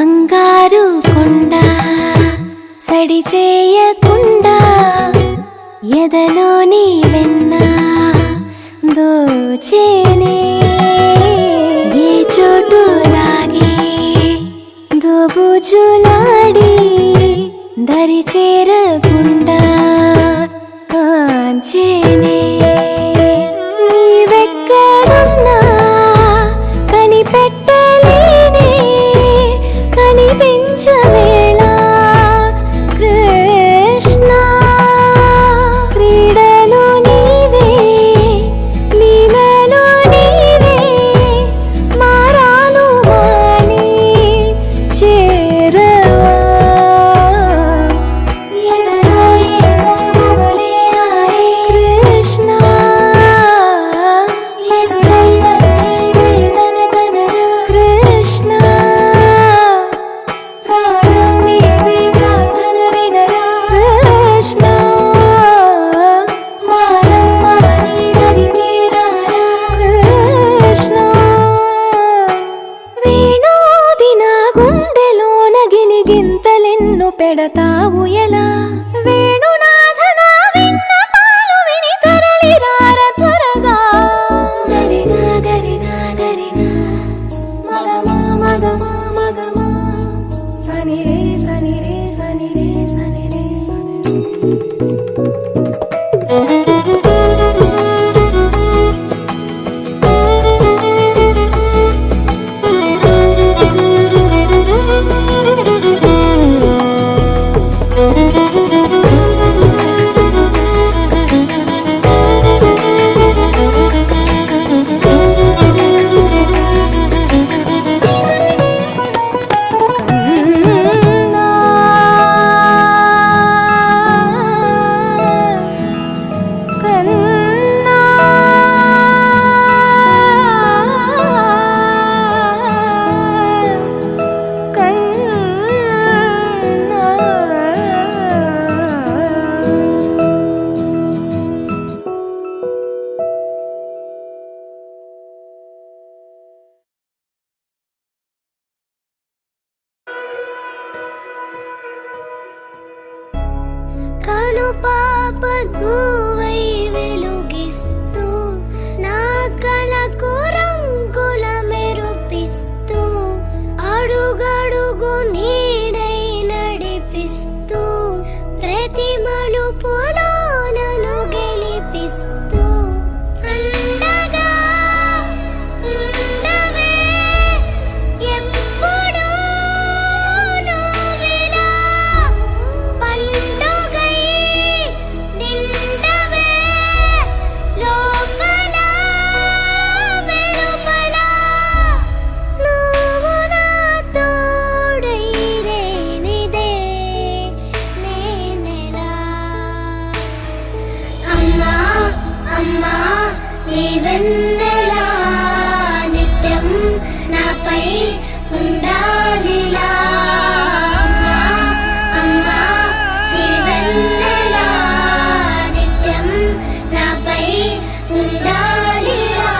బంగారు కొండ సడి చేయకుండా ఎదలోని వెన్న దోచేనే ఏ చోటు లాగే దోబుజులాడి దరి చేరకుండా కాంచేనే నీవెక్కడున్నా కనిపెట్టలేనే కనిపించవేళ కృష్ణ క్రీడలు నీవే లీలలు నీవే మారాను మాని చేరవా కృష్ణ కృష్ణ కృష్ణ కృష్ణ వేణోది నా గుండెలోన గిలిగింతలెన్ను పెడతావు ఎలా వేణునాథ నా విన్నపాలు విని తరలి రార త్వరగా గరిగా గరిగా గరిగా మగమా మగమా మగమా సని రే సని రే సని రే సని రే కను పాప నువ్వై వెలుగిస్తూ నా కలకు రంగుల మెరుపిస్తూ అడుగడుగు నీడై నడిపిస్తూ ప్రతి మలుపులో నన్ను గెలిపిస్తూ అండగా ఉండవే ఎప్పుడూ నువ్విలా పండుగై నిండవే లోపల వెలుపల నువ్వు నా తోడై లేనిదే నేనెలా అమ్మా అమ్మా నీ వెన్నెలా నిత్యం నాపై ఉండాలిలా అమ్మా అమ్మా నీ వెన్నెలా నిత్యం నాపై ఉండాలిలా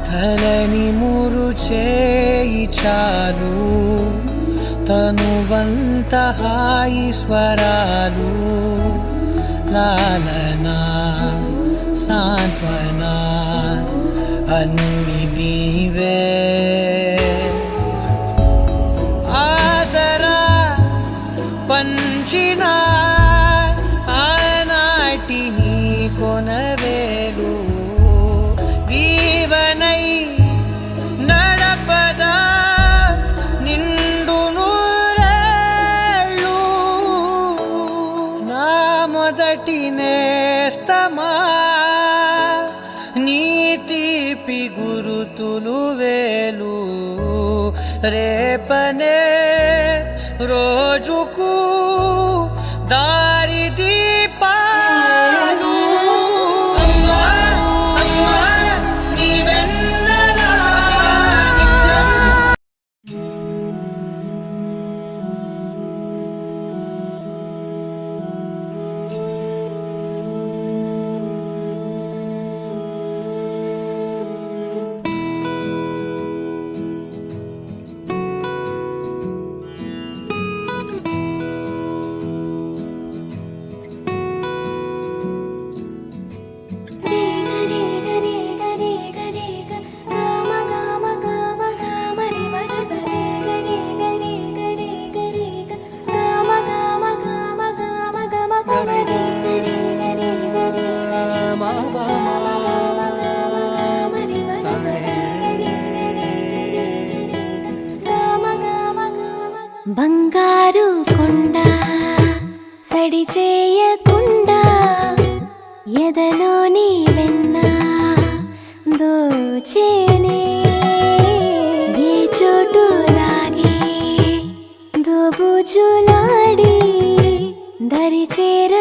తలని మురు చేయి చాలు తనువంత హాయి స్వరాలు లాలనా సాంత్వన అన్ని నీవే ఆసరా పంచిన ఆనాటి నీ కొనవేలు దీవనై ఋతులు వేలు రేపనే రోజుకు దారి దీపాలు అమ్మా అమ్మా నీ వెన్నెలా నిత్యం బంగారు కొండ సడి చేయకుండా ఎదలోని వెన్న దోచేనే ఏ చోటు లాగే దోబుజులాడి దరి చేర